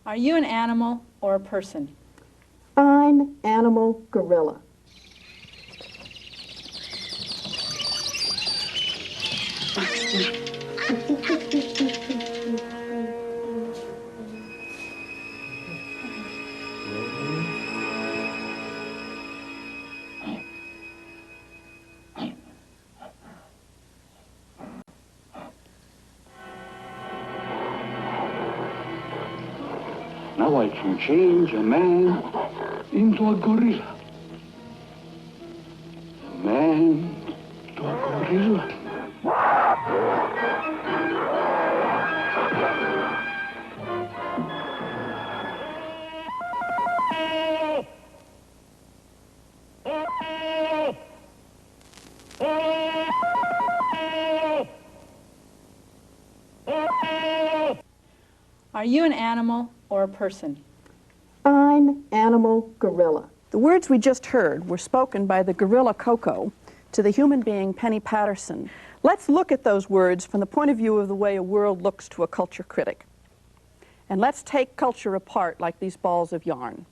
Are you an animal or a person? I'm animal gorilla. Now I can change a man into a gorilla. A man to a gorilla. Are you an animal or a person? I'm animal gorilla. The words we just heard were spoken by the gorilla Coco to the human being Penny Patterson. Let's look at those words from the point of view of the way a world looks to a culture critic. And let's take culture apart like these balls of yarn.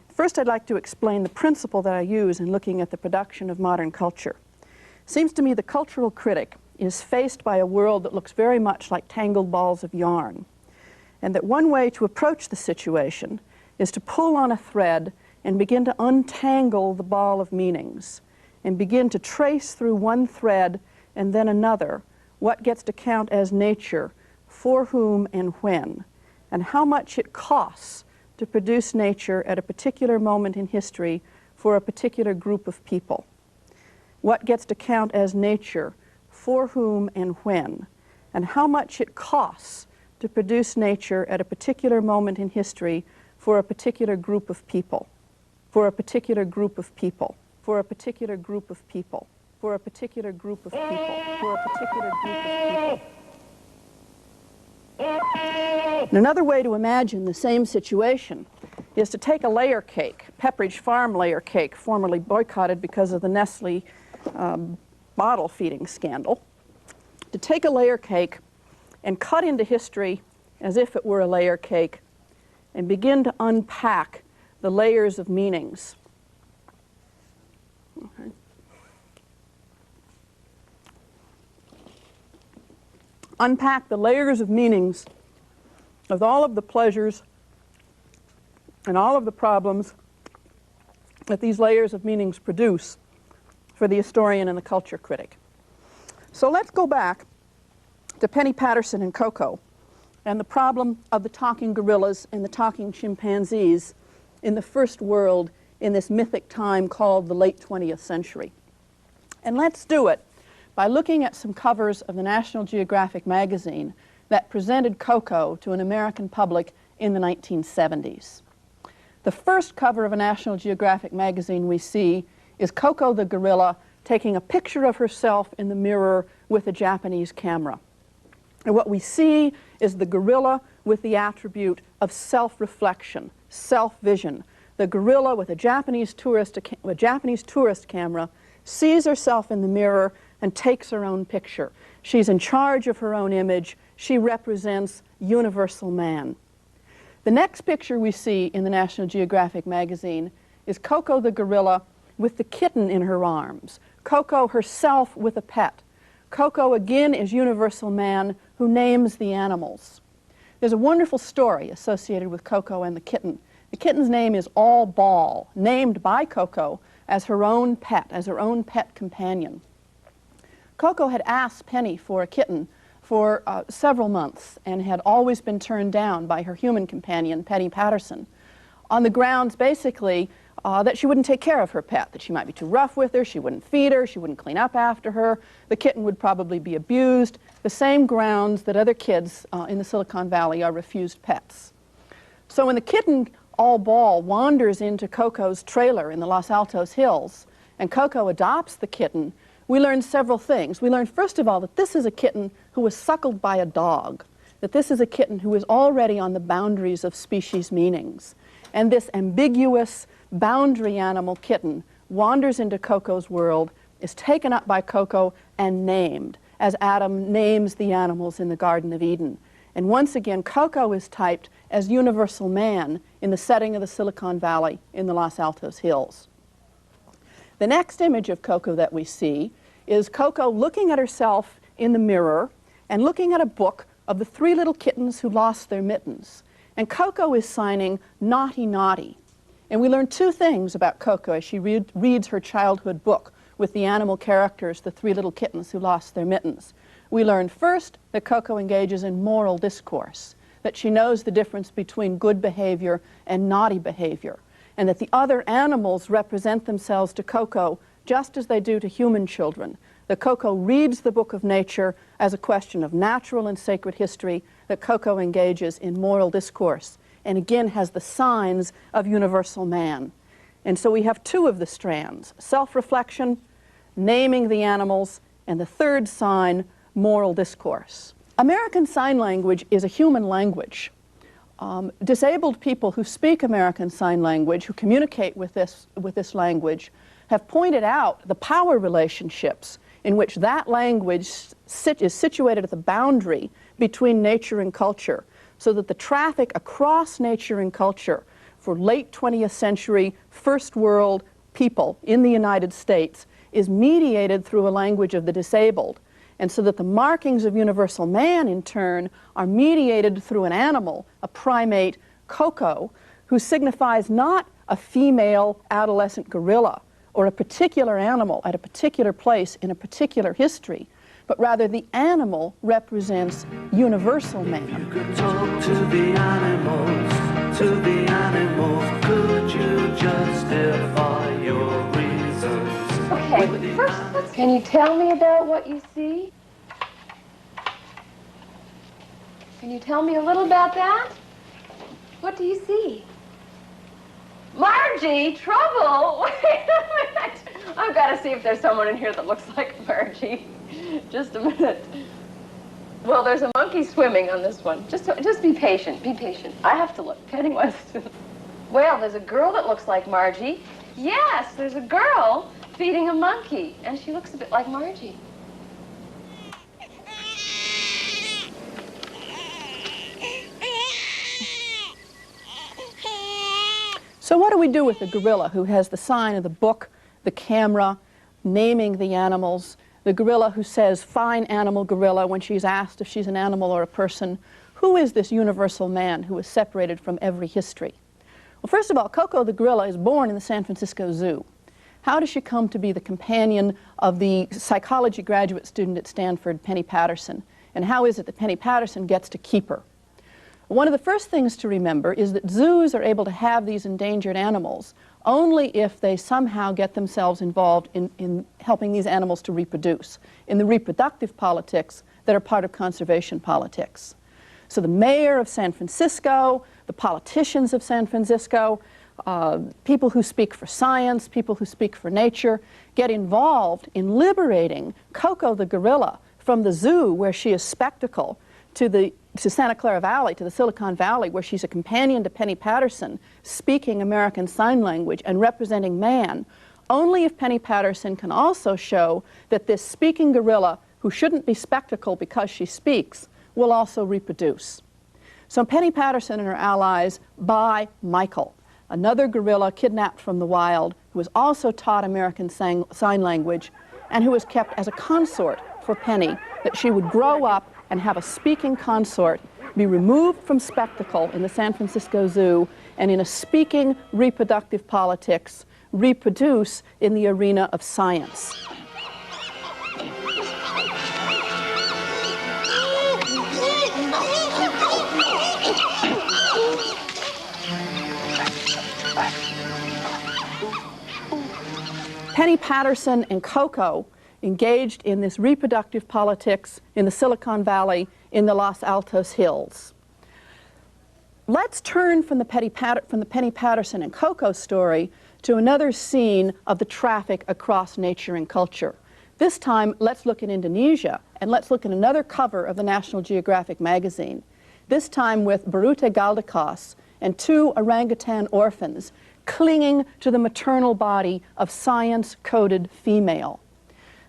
First, I'd like to explain the principle that I use in looking at the production of modern culture. It seems to me the cultural critic is faced by a world that looks very much like tangled balls of yarn, and that one way to approach the situation is to pull on a thread and begin to untangle the ball of meanings and begin to trace through one thread and then another what gets to count as nature, for whom and when, and how much it costs to produce nature at a particular moment in history for a particular group of people. What gets to count as nature, for whom and when, and how much it costs to produce nature at a particular moment in history for a particular group of people, for a particular group of people, for a particular group of people, for a particular group of people, for a particular group of people. And another way to imagine the same situation is to take a layer cake, Pepperidge Farm layer cake, formerly boycotted because of the Nestle bottle feeding scandal, to take a layer cake and cut into history as if it were a layer cake and begin to unpack the layers of meanings. Okay. Unpack the layers of meanings of all of the pleasures and all of the problems that these layers of meanings produce for the historian and the culture critic. So let's go back to Penny Patterson and Coco and the problem of the talking gorillas and the talking chimpanzees in the first world in this mythic time called the late 20th century. And let's do it by looking at some covers of the National Geographic magazine that presented Coco to an American public in the 1970s. The first cover of a National Geographic magazine we see is Coco the gorilla taking a picture of herself in the mirror with a Japanese camera. And what we see is the gorilla with the attribute of self-reflection, self-vision. The gorilla with a Japanese tourist camera sees herself in the mirror and takes her own picture. She's in charge of her own image. She represents universal man. The next picture we see in the National Geographic magazine is Coco the gorilla with the kitten in her arms. Coco herself with a pet. Coco again is universal man who names the animals. There's a wonderful story associated with Coco and the kitten. The kitten's name is All Ball, named by Coco as her own pet companion. Coco had asked Penny for a kitten for several months and had always been turned down by her human companion, Penny Patterson, on the grounds basically that she wouldn't take care of her pet, that she might be too rough with her, she wouldn't feed her, she wouldn't clean up after her, the kitten would probably be abused, the same grounds that other kids in the Silicon Valley are refused pets. So when the kitten, All Ball, wanders into Coco's trailer in the Los Altos Hills and Coco adopts the kitten, we learn several things. We learn, first of all, that this is a kitten who was suckled by a dog, that this is a kitten who is already on the boundaries of species meanings. And this ambiguous boundary animal kitten wanders into Coco's world, is taken up by Coco and named, as Adam names the animals in the Garden of Eden. And once again, Coco is typed as universal man in the setting of the Silicon Valley in the Los Altos Hills. The next image of Coco that we see is Coco looking at herself in the mirror and looking at a book of the three little kittens who lost their mittens. And Coco is signing naughty, naughty. And we learn two things about Coco as she reads her childhood book with the animal characters, the three little kittens who lost their mittens. We learn first that Coco engages in moral discourse, that she knows the difference between good behavior and naughty behavior, and that the other animals represent themselves to Coco just as they do to human children. That Coco reads the book of nature as a question of natural and sacred history, that Coco engages in moral discourse, and again has the signs of universal man. And so we have two of the strands, self-reflection, naming the animals, and the third sign, moral discourse. American Sign Language is a human language. Disabled people who speak American Sign Language, who communicate with this language, have pointed out the power relationships in which that language is situated at the boundary between nature and culture, so that the traffic across nature and culture for late 20th century first world people in the United States is mediated through a language of the disabled, and so that the markings of universal man in turn are mediated through an animal, a primate, Coco, who signifies not a female adolescent gorilla or a particular animal at a particular place in a particular history, but rather the animal represents universal man. You could talk to the animals, could you justify your reasons? Okay, first, can you tell me about what you see? Can you tell me a little about that? What do you see? Margie, trouble! Wait a minute. I've got to see if there's someone in here that looks like Margie. Just a minute. Well, there's a monkey swimming on this one. Just be patient. Be patient. I have to look. Penny wants to. Well, there's a girl that looks like Margie. Yes, there's a girl feeding a monkey, and she looks a bit like Margie. So what do we do with the gorilla who has the sign of the book, the camera, naming the animals, the gorilla who says, fine animal gorilla, when she's asked if she's an animal or a person? Who is this universal man who is separated from every history? Well, first of all, Coco the gorilla is born in the San Francisco Zoo. How does she come to be the companion of the psychology graduate student at Stanford, Penny Patterson? And how is it that Penny Patterson gets to keep her? One of the first things to remember is that zoos are able to have these endangered animals only if they somehow get themselves involved in helping these animals to reproduce, in the reproductive politics that are part of conservation politics. So the mayor of San Francisco, the politicians of San Francisco, people who speak for science, people who speak for nature, get involved in liberating Coco the gorilla from the zoo where she is spectacle to Santa Clara Valley, to the Silicon Valley, where she's a companion to Penny Patterson, speaking American Sign Language and representing man, only if Penny Patterson can also show that this speaking gorilla, who shouldn't be spectacle because she speaks, will also reproduce. So Penny Patterson and her allies buy Michael, another gorilla kidnapped from the wild, who was also taught American Sign Language and who was kept as a consort for Penny, that she would grow up and have a speaking consort, be removed from spectacle in the San Francisco Zoo, and in a speaking reproductive politics, reproduce in the arena of science. Penny Patterson and Coco engaged in this reproductive politics in the Silicon Valley in the Los Altos Hills. Let's turn from the Penny Patterson and Coco story to another scene of the traffic across nature and culture. This time, let's look at Indonesia, and let's look at another cover of the National Geographic magazine, this time with Barute Galdakos and two orangutan orphans clinging to the maternal body of science-coded female.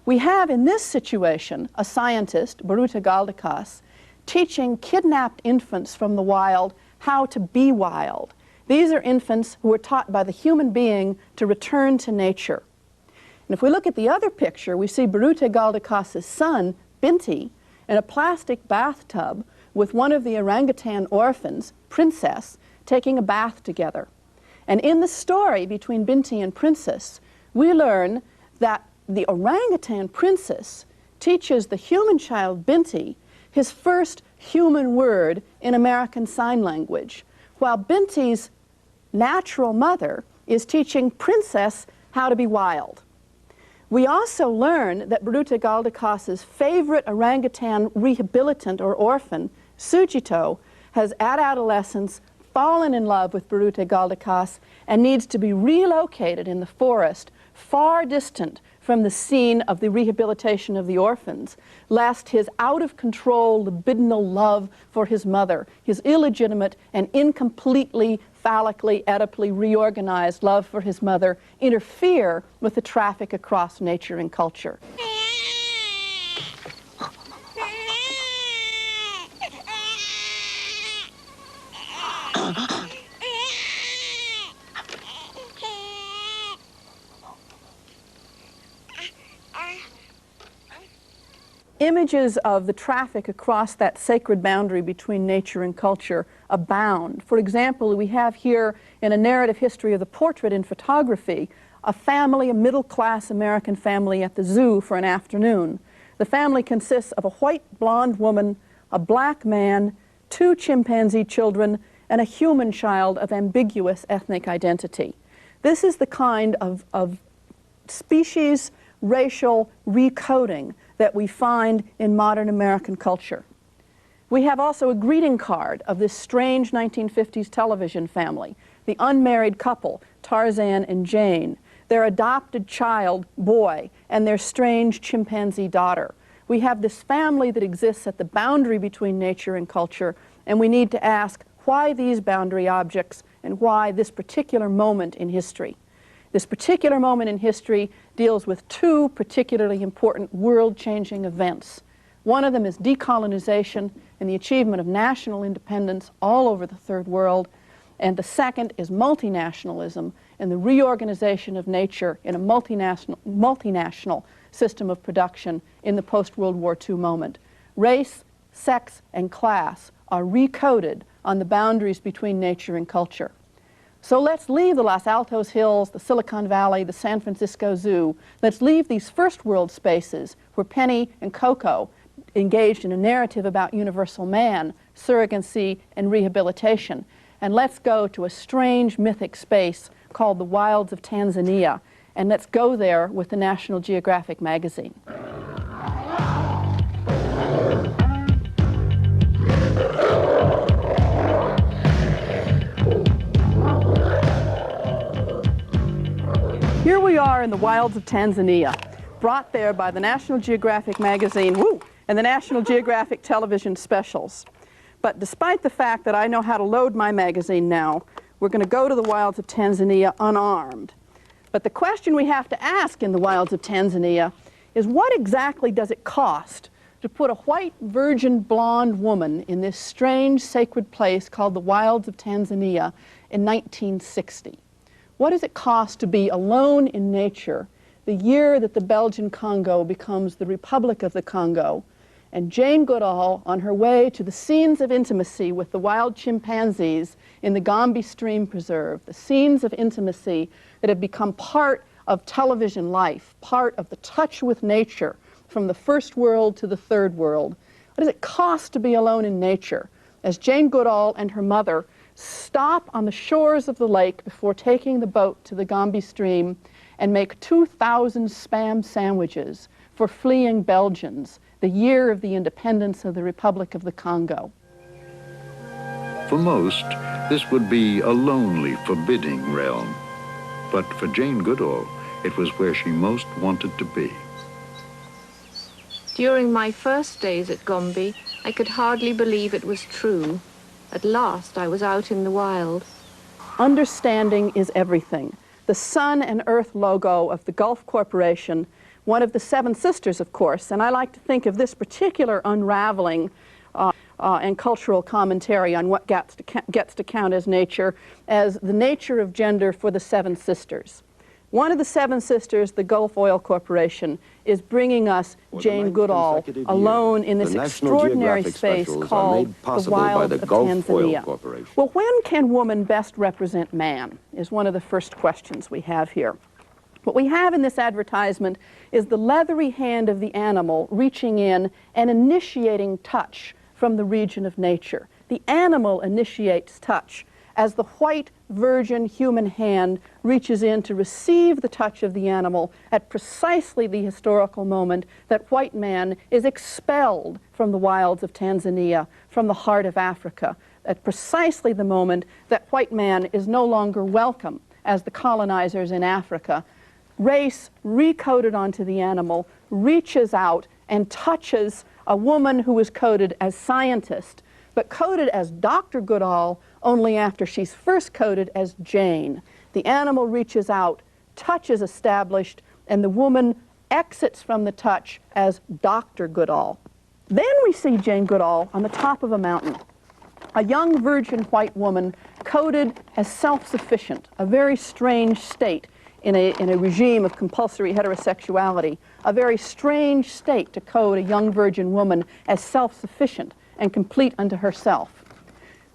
We have in this situation a scientist, Barute Galdakos, teaching kidnapped infants from the wild how to be wild. These are infants who are taught by the human being to return to nature. And if we look at the other picture, we see Birute Galdakas's son, Binti, in a plastic bathtub with one of the orangutan orphans, Princess, taking a bath together. And in the story between Binti and Princess, we learn that the orangutan Princess teaches the human child Binti his first human word in American Sign Language, while Binti's natural mother is teaching Princess how to be wild. We also learn that Birute Galdakas's favorite orangutan rehabilitant or orphan, Sujito, has at adolescence fallen in love with Birute Galdakas and needs to be relocated in the forest, far distant from the scene of the rehabilitation of the orphans, lest his out-of-control libidinal love for his mother, his illegitimate and incompletely phallically, Oedipally reorganized love for his mother, interfere with the traffic across nature and culture. Images of the traffic across that sacred boundary between nature and culture abound. For example, we have here in a narrative history of the portrait in photography, a family, a middle-class American family at the zoo for an afternoon. The family consists of a white blonde woman, a black man, 2 chimpanzee children, and a human child of ambiguous ethnic identity. This is the kind of species racial recoding that we find in modern American culture. We have also a greeting card of this strange 1950s television family, the unmarried couple, Tarzan and Jane, their adopted child, boy, and their strange chimpanzee daughter. We have this family that exists at the boundary between nature and culture, and we need to ask why these boundary objects and why this particular moment in history. This particular moment in history deals with 2 particularly important world-changing events. One of them is decolonization and the achievement of national independence all over the Third World, and the second is multinationalism and the reorganization of nature in a multinational system of production in the post-World War II moment. Race, sex, and class are recoded on the boundaries between nature and culture. So let's leave the Los Altos Hills, the Silicon Valley, the San Francisco Zoo. Let's leave these first world spaces where Penny and Coco engaged in a narrative about universal man, surrogacy, and rehabilitation. And let's go to a strange mythic space called the wilds of Tanzania. And let's go there with the National Geographic magazine. Here we are in the wilds of Tanzania, brought there by the National Geographic magazine, and the National Geographic television specials. But despite the fact that I know how to load my magazine now, we're going to go to the wilds of Tanzania unarmed. But the question we have to ask in the wilds of Tanzania is, what exactly does it cost to put a white virgin blonde woman in this strange sacred place called the wilds of Tanzania in 1960? What does it cost to be alone in nature the year that the Belgian Congo becomes the Republic of the Congo, and Jane Goodall, on her way to the scenes of intimacy with the wild chimpanzees in the Gombe Stream Preserve, the scenes of intimacy that have become part of television life, part of the touch with nature from the first world to the third world? What does it cost to be alone in nature as Jane Goodall and her mother stop on the shores of the lake before taking the boat to the Gombe Stream and make 2,000 spam sandwiches for fleeing Belgians, the year of the independence of the Republic of the Congo? For most, this would be a lonely, forbidding realm. But for Jane Goodall, it was where she most wanted to be. During my first days at Gombe, I could hardly believe it was true. At last, I was out in the wild. Understanding is everything. The Sun and Earth logo of the Gulf Corporation, one of the Seven Sisters, of course, and I like to think of this particular unraveling and cultural commentary on what gets to count as nature, as The Nature of Gender for the Seven Sisters. One of the Seven Sisters, the Gulf Oil Corporation, is bringing us Jane Goodall alone in this extraordinary space called the wilds of Tanzania. Well, when can woman best represent man is one of the first questions we have here. What we have in this advertisement is the leathery hand of the animal reaching in and initiating touch from the region of nature. The animal initiates touch as the white, virgin human hand reaches in to receive the touch of the animal at precisely the historical moment that white man is expelled from the wilds of Tanzania, from the heart of Africa, at precisely the moment that white man is no longer welcome as the colonizers in Africa. Race, recoded onto the animal, reaches out and touches a woman who is coded as scientist, but coded as Dr. Goodall only after she's first coded as Jane. The animal reaches out, touch is established, and the woman exits from the touch as Dr. Goodall. Then we see Jane Goodall on the top of a mountain, a young virgin white woman coded as self-sufficient, a very strange state in a regime of compulsory heterosexuality, a very strange state to code a young virgin woman as self-sufficient and complete unto herself.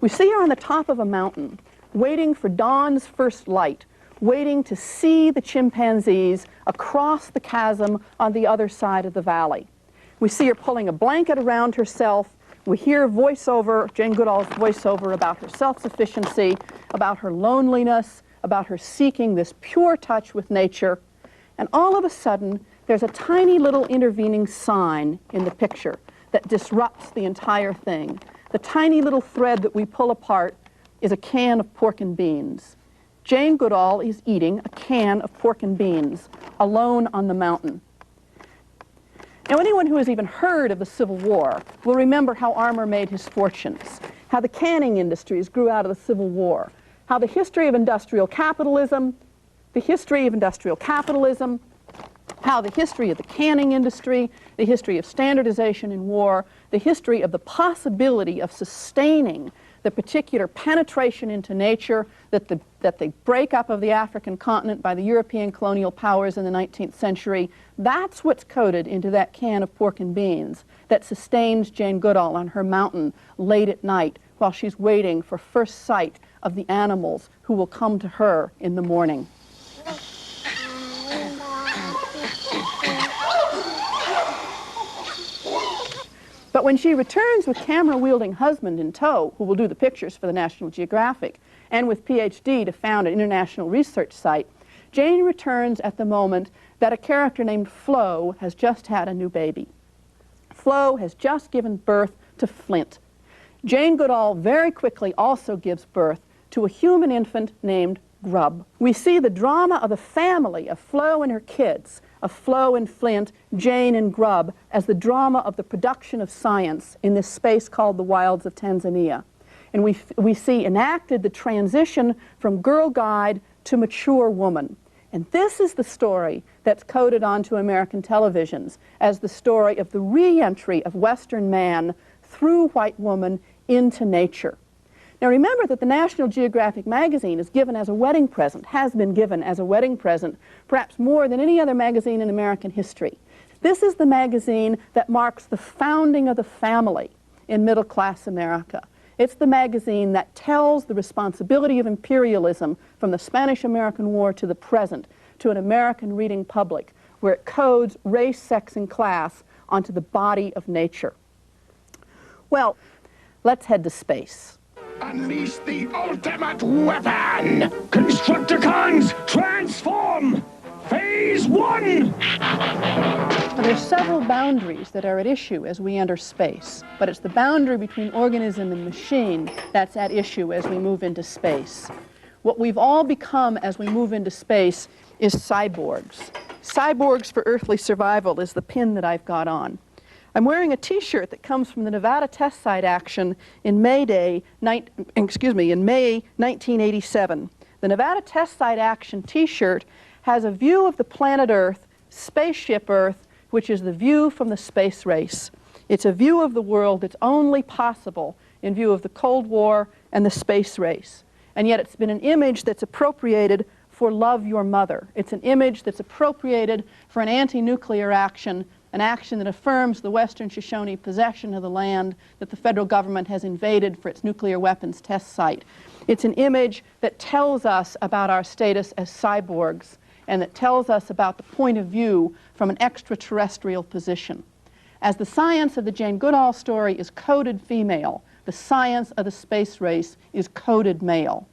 We see her on the top of a mountain, waiting for dawn's first light, waiting to see the chimpanzees across the chasm on the other side of the valley. We see her pulling a blanket around herself. We hear voiceover, Jane Goodall's voiceover about her self-sufficiency, about her loneliness, about her seeking this pure touch with nature. And all of a sudden, there's a tiny little intervening sign in the picture that disrupts the entire thing. The tiny little thread that we pull apart is a can of pork and beans. Jane Goodall is eating a can of pork and beans, alone on the mountain. Now, anyone who has even heard of the Civil War will remember how Armour made his fortunes, how the canning industries grew out of the Civil War, how the history of industrial capitalism, how the history of the canning industry, the history of standardization in war, the history of the possibility of sustaining the particular penetration into nature that the breakup of the African continent by the European colonial powers in the 19th century, that's what's coded into that can of pork and beans that sustains Jane Goodall on her mountain late at night while she's waiting for first sight of the animals who will come to her in the morning. But when she returns with camera-wielding husband in tow, who will do the pictures for the National Geographic, and with PhD to found an international research site, Jane returns at the moment that a character named Flo has just had a new baby. Flo has just given birth to Flint. Jane Goodall very quickly also gives birth to a human infant named Grub. We see the drama of the family of Flo and her kids, of Flo and Flint, Jane and Grub, as the drama of the production of science in this space called the wilds of Tanzania. And we see enacted the transition from girl guide to mature woman. And this is the story that's coded onto American televisions as the story of the re-entry of Western man through white woman into nature. Now remember that the National Geographic magazine is given as a wedding present, has been given as a wedding present, perhaps more than any other magazine in American history. This is the magazine that marks the founding of the family in middle-class America. It's the magazine that tells the responsibility of imperialism from the Spanish-American War to the present to an American reading public, where it codes race, sex, and class onto the body of nature. Well, let's head to space. Unleash the ultimate weapon! Constructicons, transform! Phase 1! Now, there's several boundaries that are at issue as we enter space, but it's the boundary between organism and machine that's at issue as we move into space. What we've all become as we move into space is cyborgs. Cyborgs for earthly survival is the pin that I've got on. I'm wearing a T-shirt that comes from the Nevada test site action in May 1987. The Nevada test site action T-shirt has a view of the planet Earth, spaceship Earth, which is the view from the space race. It's a view of the world that's only possible in view of the Cold War and the space race. And yet it's been an image that's appropriated for Love Your Mother. It's an image that's appropriated for an anti-nuclear action, an action that affirms the Western Shoshone possession of the land that the federal government has invaded for its nuclear weapons test site. It's an image that tells us about our status as cyborgs and that tells us about the point of view from an extraterrestrial position. As the science of the Jane Goodall story is coded female, the science of the space race is coded male.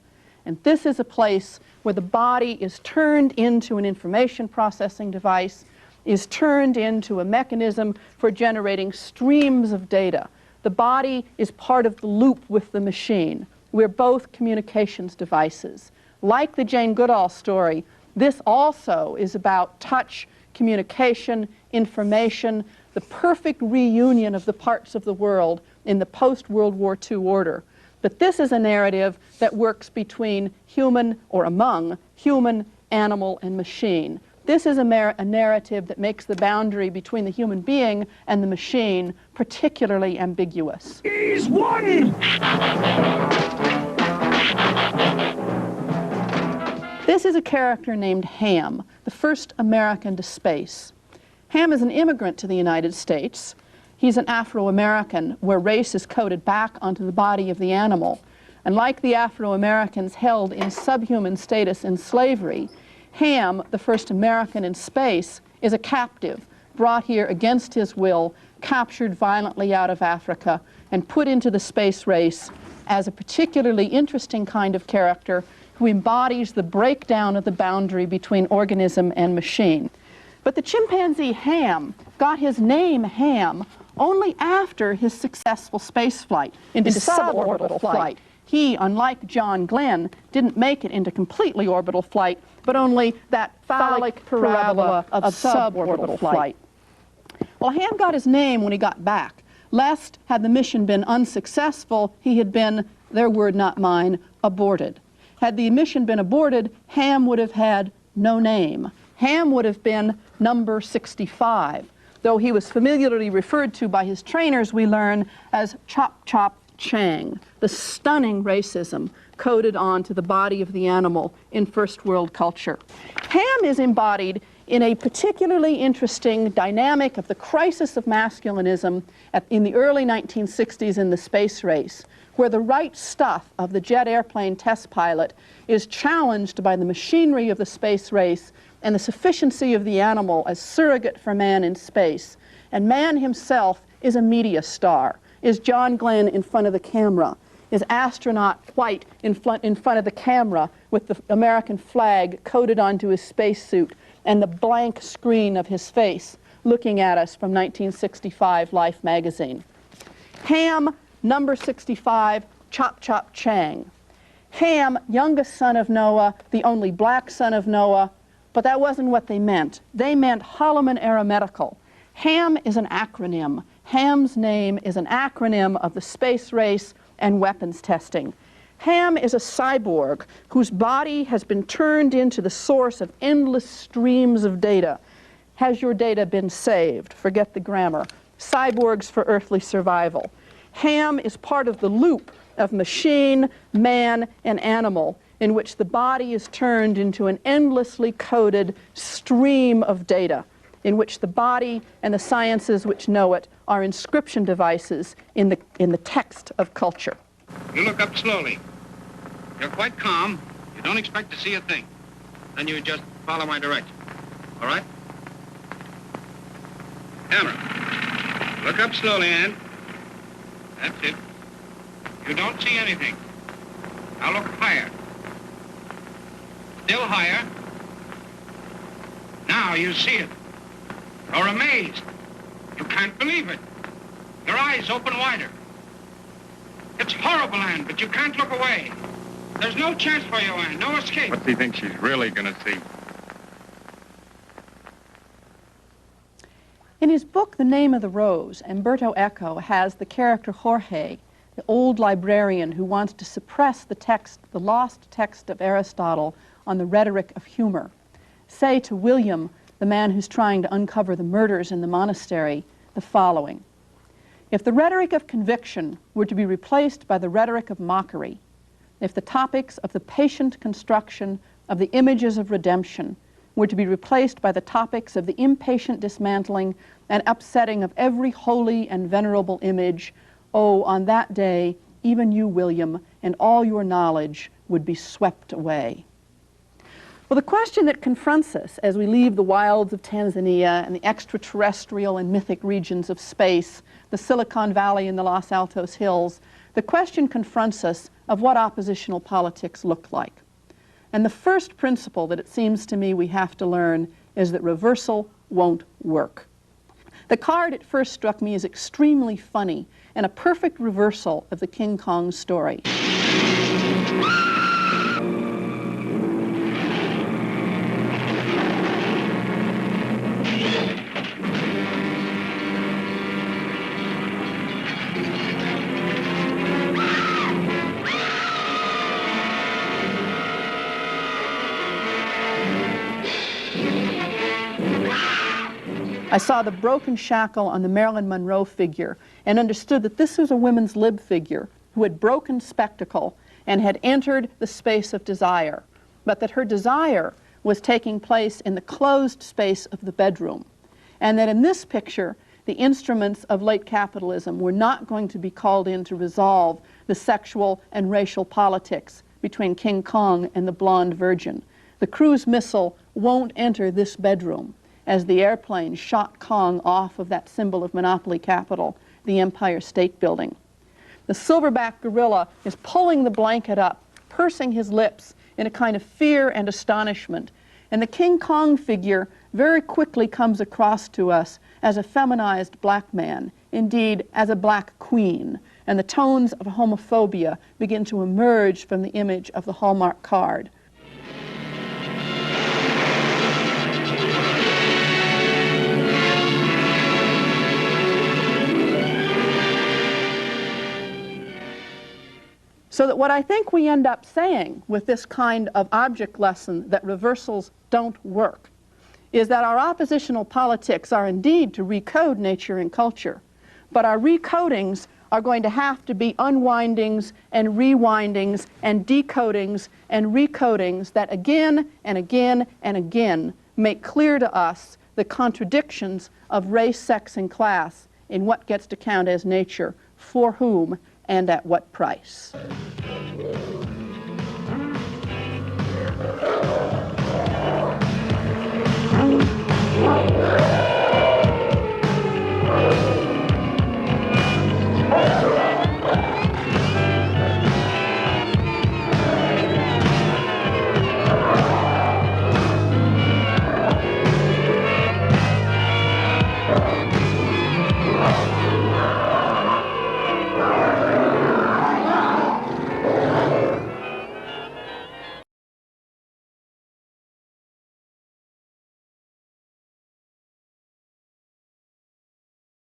And this is a place where the body is turned into an information processing device, is turned into a mechanism for generating streams of data. The body is part of the loop with the machine. We're both communications devices. Like the Jane Goodall story, this also is about touch, communication, information, the perfect reunion of the parts of the world in the post-World War II order. But this is a narrative that works between human, or among human, animal, and machine. This is a narrative that makes the boundary between the human being and the machine particularly ambiguous. He's won! This is a character named Ham, the first American to space. Ham is an immigrant to the United States. He's an Afro-American, where race is coded back onto the body of the animal. And like the Afro-Americans held in subhuman status in slavery, Ham, the first American in space, is a captive, brought here against his will, captured violently out of Africa, and put into the space race as a particularly interesting kind of character who embodies the breakdown of the boundary between organism and machine. But the chimpanzee Ham got his name Ham only after his successful space flight into suborbital flight. He, unlike John Glenn, didn't make it into completely orbital flight, but only that phallic parabola of suborbital flight. Well, Ham got his name when he got back, lest, had the mission been unsuccessful, he had been, their word not mine, aborted. Had the mission been aborted, Ham would have had no name. Ham would have been number 65. Though he was familiarly referred to by his trainers, we learn, as Chop Chop Chang, the stunning racism coded onto the body of the animal in first world culture. Ham is embodied in a particularly interesting dynamic of the crisis of masculinism in the early 1960s in the space race, where the right stuff of the jet airplane test pilot is challenged by the machinery of the space race and the sufficiency of the animal as surrogate for man in space. And man himself is a media star, is John Glenn in front of the camera, is astronaut White in front of the camera with the American flag coded onto his spacesuit and the blank screen of his face looking at us from 1965 Life magazine. Ham, number 65, Chop Chop Chang. Ham, youngest son of Noah, the only black son of Noah, but that wasn't what they meant. They meant Holloman Arithmetical. Ham is an acronym. Ham's name is an acronym of the space race and weapons testing. Ham is a cyborg whose body has been turned into the source of endless streams of data. Has your data been saved? Forget the grammar. Cyborgs for earthly survival. Ham is part of the loop of machine, man, and animal, in which the body is turned into an endlessly coded stream of data, in which the body and the sciences which know it are inscription devices in the text of culture. You look up slowly. You're quite calm. You don't expect to see a thing. Then you just follow my direction. All right? Camera. Look up slowly, Ann. That's it. You don't see anything. Now look higher. Still higher. Now you see it. You're amazed. You can't believe it. Your eyes open wider. It's horrible, Ann, but you can't look away. There's no chance for you, Ann. No escape. What's he think she's really going to see? In his book, The Name of the Rose, Umberto Eco has the character Jorge, the old librarian who wants to suppress the text, the lost text of Aristotle on the rhetoric of humor, say to William, the man who's trying to uncover the murders in the monastery, the following. If the rhetoric of conviction were to be replaced by the rhetoric of mockery, if the topics of the patient construction of the images of redemption were to be replaced by the topics of the impatient dismantling and upsetting of every holy and venerable image, oh, on that day, even you, William, and all your knowledge would be swept away. Well, the question that confronts us as we leave the wilds of Tanzania and the extraterrestrial and mythic regions of space, the Silicon Valley and the Los Altos Hills, the question confronts us of what oppositional politics look like. And the first principle that it seems to me we have to learn is that reversal won't work. The card at first struck me as extremely funny and a perfect reversal of the King Kong story. I saw the broken shackle on the Marilyn Monroe figure and understood that this was a women's lib figure who had broken spectacle and had entered the space of desire, but that her desire was taking place in the closed space of the bedroom, and that in this picture the instruments of late capitalism were not going to be called in to resolve the sexual and racial politics between King Kong and the blonde virgin. The cruise missile won't enter this bedroom as the airplane shot Kong off of that symbol of monopoly capital, the Empire State Building. The silverback gorilla is pulling the blanket up, pursing his lips in a kind of fear and astonishment, and the King Kong figure very quickly comes across to us as a feminized black man, indeed as a black queen, and the tones of homophobia begin to emerge from the image of the Hallmark card. So that what I think we end up saying with this kind of object lesson that reversals don't work is that our oppositional politics are indeed to recode nature and culture, but our recodings are going to have to be unwindings and rewindings and decodings and recodings that again and again and again make clear to us the contradictions of race, sex, and class in what gets to count as nature, for whom, and at what price.